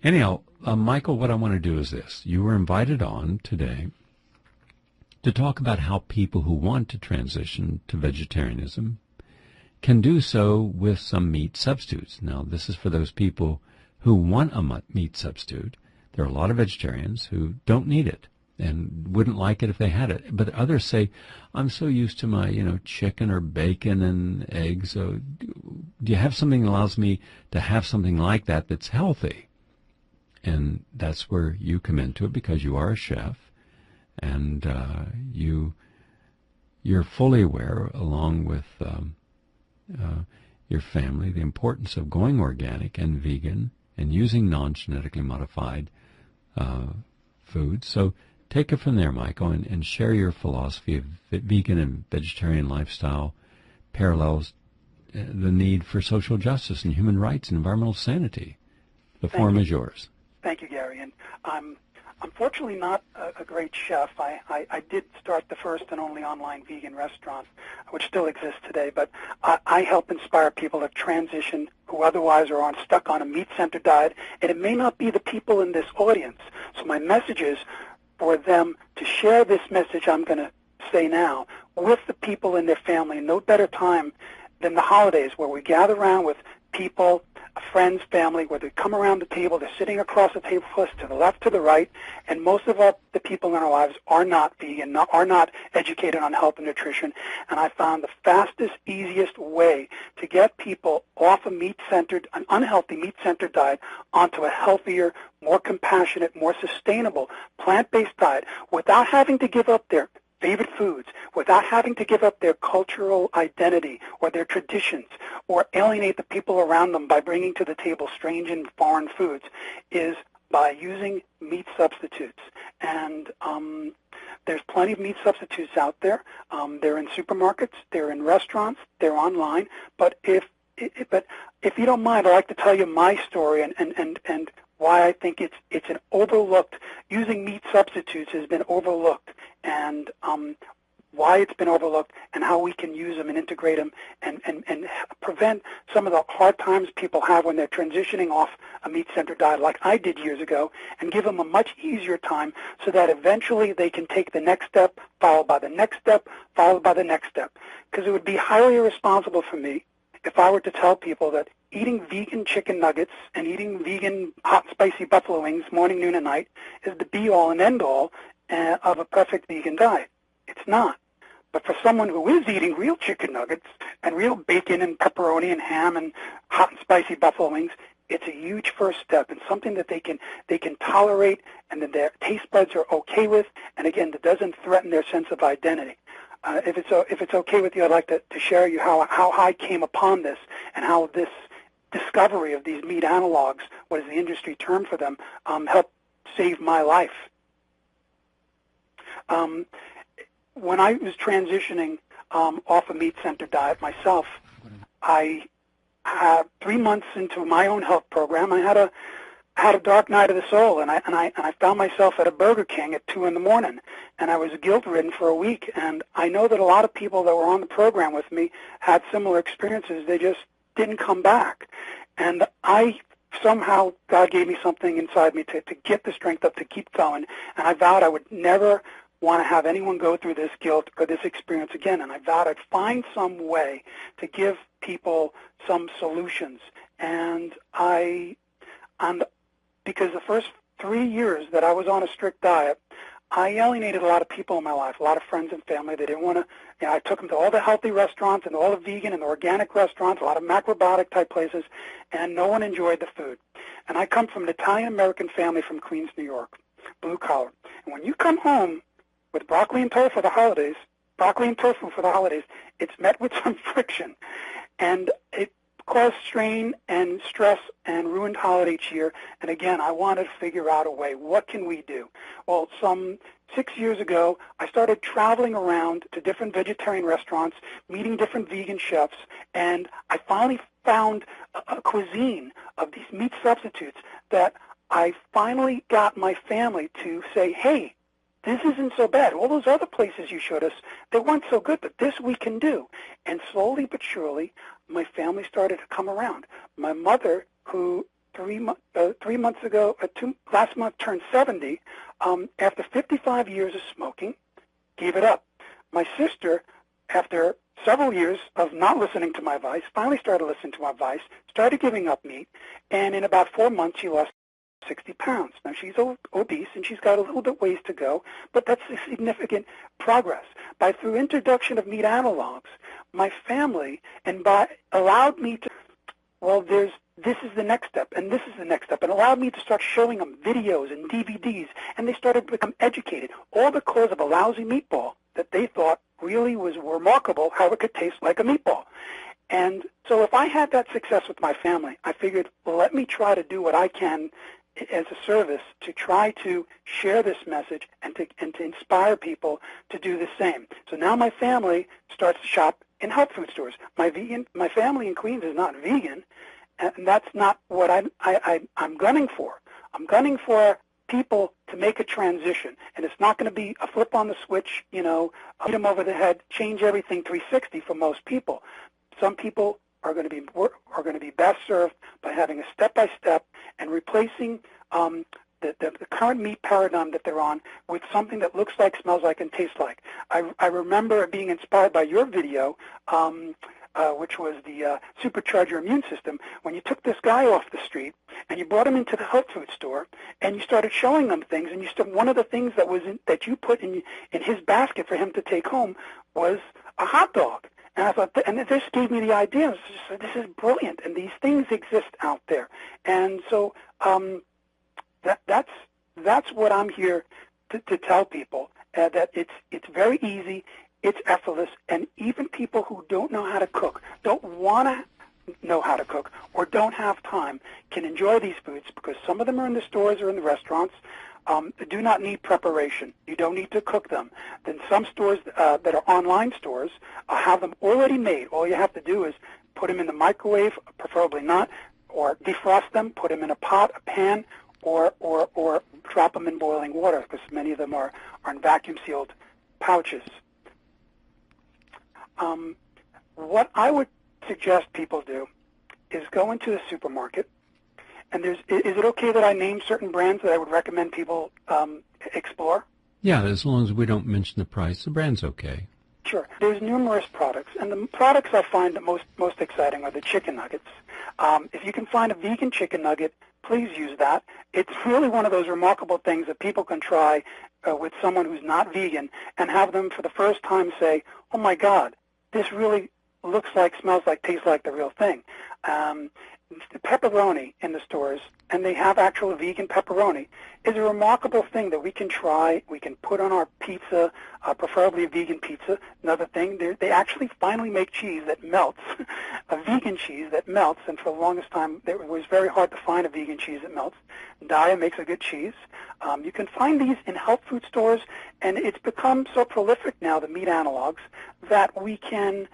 Anyhow, Michael, what I want to do is this. You were invited on today to talk about how people who want to transition to vegetarianism can do so with some meat substitutes. Now, this is for those people who want a meat substitute. There are a lot of vegetarians who don't need it and wouldn't like it if they had it. But others say, I'm so used to my, chicken or bacon and eggs. So do you have something that allows me to have something like that that's healthy? And that's where you come into it, because you are a chef and you're fully aware, along with your family, the importance of going organic and vegan and using non-genetically modified food. So take it from there, Michael, and share your philosophy of vegan and vegetarian lifestyle parallels the need for social justice and human rights and environmental sanity. The forum is yours. Thank you, Gary. And I'm unfortunately not a great chef. I did start the first and only online vegan restaurant, which still exists today, but I help inspire people to transition who otherwise are stuck on a meat-centered diet, and it may not be the people in this audience. So my message is for them to share this message I'm going to say now with the people in their family. No better time than the holidays, where we gather around with people, friends, family, where they come around the table, they're sitting across the table from us, to the left, to the right, and most of the people in our lives are not vegan, are not educated on health and nutrition, and I found the fastest, easiest way to get people off a meat-centered, an unhealthy meat-centered diet onto a healthier, more compassionate, more sustainable, plant-based diet without having to give up their favorite foods, without having to give up their cultural identity or their traditions or alienate the people around them by bringing to the table strange and foreign foods, is by using meat substitutes. And there's plenty of meat substitutes out there. They're in supermarkets, they're in restaurants, they're online. But if you don't mind, I'd like to tell you my story and why I think it's an overlooked, using meat substitutes has been overlooked, and why it's been overlooked, and how we can use them and integrate them and prevent some of the hard times people have when they're transitioning off a meat-centered diet like I did years ago, and give them a much easier time so that eventually they can take the next step, followed by the next step, followed by the next step. Because it would be highly irresponsible for me if I were to tell people that eating vegan chicken nuggets and eating vegan hot spicy buffalo wings morning, noon, and night is the be-all and end-all of a perfect vegan diet. It's not. But for someone who is eating real chicken nuggets and real bacon and pepperoni and ham and hot and spicy buffalo wings, it's a huge first step and something that they can tolerate and that their taste buds are okay with, and again, that doesn't threaten their sense of identity. If it's okay with you, I'd like to share you how I came upon this and how this discovery of these meat analogs, what is the industry term for them, helped save my life. When I was transitioning off a meat-centered diet myself, I had 3 months into my own health program. I had a dark night of the soul, and I found myself at a Burger King at 2 a.m, and I was guilt-ridden for a week. And I know that a lot of people that were on the program with me had similar experiences. They just didn't come back. And somehow God gave me something inside me to get the strength up to keep going. And I vowed I would never want to have anyone go through this guilt or this experience again. And I vowed I'd find some way to give people some solutions. And because the first 3 years that I was on a strict diet, I alienated a lot of people in my life, a lot of friends and family. They didn't want to, I took them to all the healthy restaurants and all the vegan and the organic restaurants, a lot of macrobiotic type places, and no one enjoyed the food. And I come from an Italian-American family from Queens, New York, blue collar. And when you come home with broccoli and tofu for the holidays, it's met with some friction. And it caused strain and stress and ruined holiday cheer. And again, I wanted to figure out a way. What can we do? Well, some 6 years ago, I started traveling around to different vegetarian restaurants, meeting different vegan chefs, and I finally found a cuisine of these meat substitutes that I finally got my family to say, hey, this isn't so bad. All those other places you showed us, they weren't so good, but this we can do. And slowly but surely, my family started to come around. My mother, who months ago, last month turned 70, after 55 years of smoking, gave it up. My sister, after several years of not listening to my advice, finally started listening to my advice, started giving up meat, and in about 4 months she lost 60 pounds. Now, she's obese, and she's got a little bit ways to go, but that's a significant progress. Through introduction of meat analogs, my family allowed me to, this is the next step, and this is the next step, and allowed me to start showing them videos and DVDs, and they started to become educated, all because of a lousy meatball that they thought really was remarkable how it could taste like a meatball. And so if I had that success with my family, I figured, well, let me try to do what I can as a service to try to share this message and to inspire people to do the same. So now my family starts to shop in health food stores. My family in Queens is not vegan, and that's not what I'm gunning for. I'm gunning for people to make a transition, and it's not going to be a flip on the switch, beat them over the head, change everything 360 for most people. Some people are going to be best served by having a step-by-step and replacing the current meat paradigm that they're on with something that looks like, smells like, and tastes like. I remember being inspired by your video, which was the Supercharger immune system, when you took this guy off the street and you brought him into the health food store and you started showing them things, and one of the things that you put in his basket for him to take home was a hot dog. And I thought, and this gave me the idea. This is brilliant, and these things exist out there. And so that's what I'm here to tell people, that it's very easy, it's effortless, and even people who don't know how to cook, don't want to know how to cook, or don't have time can enjoy these foods, because some of them are in the stores or in the restaurants. Do not need preparation. You don't need to cook them. Then some stores that are online stores have them already made. All you have to do is put them in the microwave, preferably not, or defrost them, put them in a pot, a pan, or drop them in boiling water, because many of them are in vacuum-sealed pouches. What I would suggest people do is go into the supermarket. And is it okay that I name certain brands that I would recommend people explore? Yeah, as long as we don't mention the price, the brand's okay. Sure. There's numerous products, and the products I find the most exciting are the chicken nuggets. If you can find a vegan chicken nugget, please use that. It's really one of those remarkable things that people can try with someone who's not vegan and have them for the first time say, oh my God, this really looks like, smells like, tastes like the real thing. The pepperoni in the stores, and they have actual vegan pepperoni, is a remarkable thing that we can try. We can put on our pizza, preferably a vegan pizza. Another thing, they actually finally make cheese that melts, a vegan cheese that melts, and for the longest time it was very hard to find a vegan cheese that melts. Daiya makes a good cheese. You can find these in health food stores, and it's become so prolific now, the meat analogs, that we can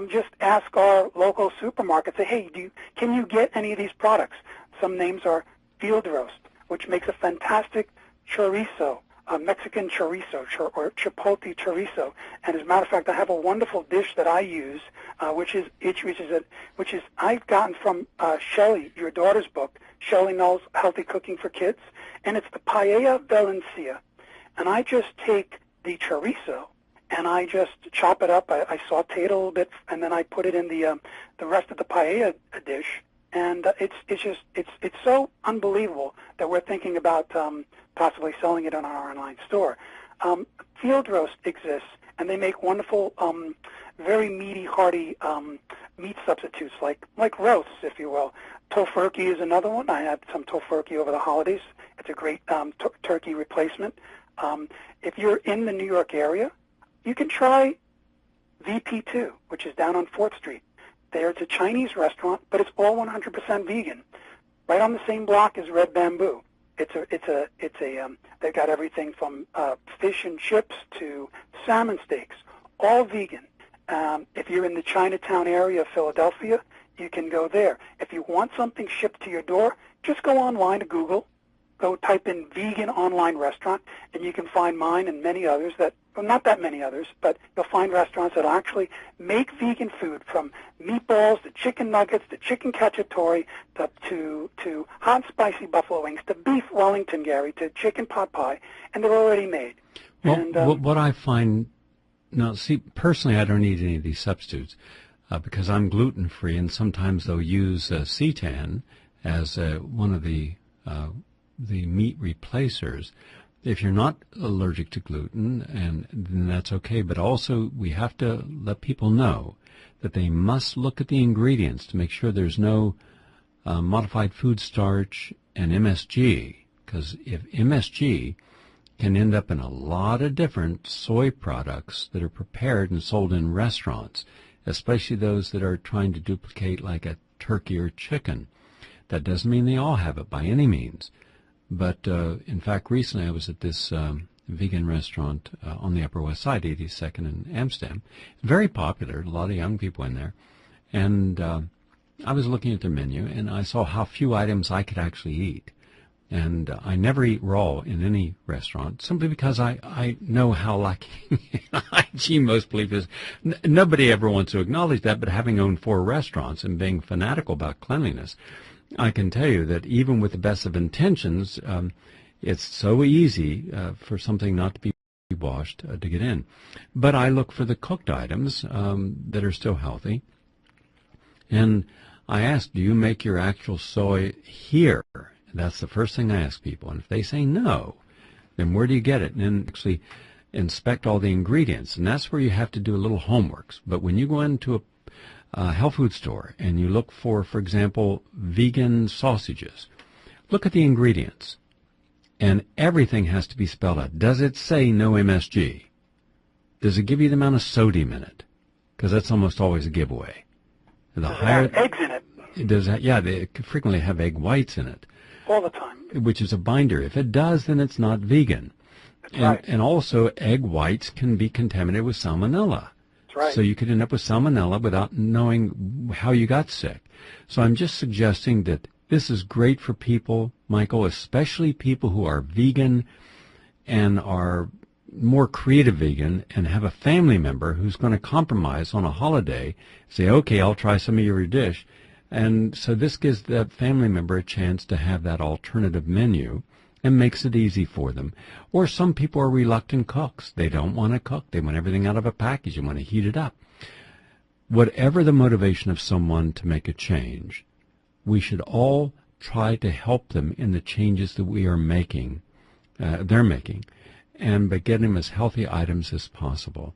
just ask our local supermarket, say, hey, can you get any of these products? Some names are Field Roast, which makes a fantastic chorizo, Mexican chorizo, or chipotle chorizo. And as a matter of fact, I have a wonderful dish that I use, which I've gotten from Shelley, your daughter's book, Shelley Null's Healthy Cooking for Kids, and it's the Paia Valencia. And I just take the chorizo and I just chop it up. I saute it a little bit, and then I put it in the rest of the paella dish. And it's so unbelievable that we're thinking about possibly selling it on our online store. Field Roast exists, and they make wonderful, very meaty, hearty meat substitutes, like roasts, if you will. Tofurky is another one. I had some Tofurky over the holidays. It's a great turkey replacement. If you're in the New York area, you can try VP2, which is down on 4th Street. There, it's a Chinese restaurant, but it's all 100% vegan. Right on the same block as Red Bamboo. They've got everything from fish and chips to salmon steaks, all vegan. If you're in the Chinatown area of Philadelphia, you can go there. If you want something shipped to your door, just go online to Google, go type in vegan online restaurant, and you can find mine and many others that well, not that many others, but you'll find restaurants that actually make vegan food, from meatballs to chicken nuggets to chicken cacciatore to hot and spicy buffalo wings to beef Wellington, Gary, to chicken pot pie, and they're already made. Well, And, what I find, now, see, personally, I don't eat any of these substitutes because I'm gluten-free, and sometimes they'll use seitan as one of the meat replacers. If you're not allergic to gluten, and then that's okay. But also, we have to let people know that they must look at the ingredients to make sure there's no modified food starch and MSG, because if MSG can end up in a lot of different soy products that are prepared and sold in restaurants, especially those that are trying to duplicate like a turkey or chicken. That doesn't mean they all have it by any means. But, in fact, recently I was at this vegan restaurant on the Upper West Side, 82nd and Amsterdam. Very popular, a lot of young people in there. And I was looking at their menu, and I saw how few items I could actually eat. And I never eat raw in any restaurant, simply because I know how lacking hygiene most people is. Nobody ever wants to acknowledge that, but having owned 4 restaurants and being fanatical about cleanliness, I can tell you that even with the best of intentions, it's so easy for something not to be washed to get in. But I look for the cooked items that are still healthy. And I ask, do you make your actual soy here? That's the first thing I ask people. And if they say no, then where do you get it? And then actually inspect all the ingredients. And that's where you have to do a little homework. But when you go into a health food store and you look for example, vegan sausages, look at the ingredients, and everything has to be spelled out. Does it say no MSG? Does it give you the amount of sodium in it? Because that's almost always a giveaway. The higher eggs in it. It does. Yeah, they frequently have egg whites in it. All the time. Which is a binder. If it does, then it's not vegan. That's right. And also, egg whites can be contaminated with salmonella. Right. So you could end up with salmonella without knowing how you got sick. So I'm just suggesting that this is great for people, Michael, especially people who are vegan and are more creative vegan and have a family member who's going to compromise on a holiday, say, okay, I'll try some of your dish. And so this gives that family member a chance to have that alternative menu and makes it easy for them. Or some people are reluctant cooks. They don't want to cook. They want everything out of a package and want to heat it up. Whatever the motivation of someone to make a change, we should all try to help them in the changes that we are making, they're making, and by getting them as healthy items as possible.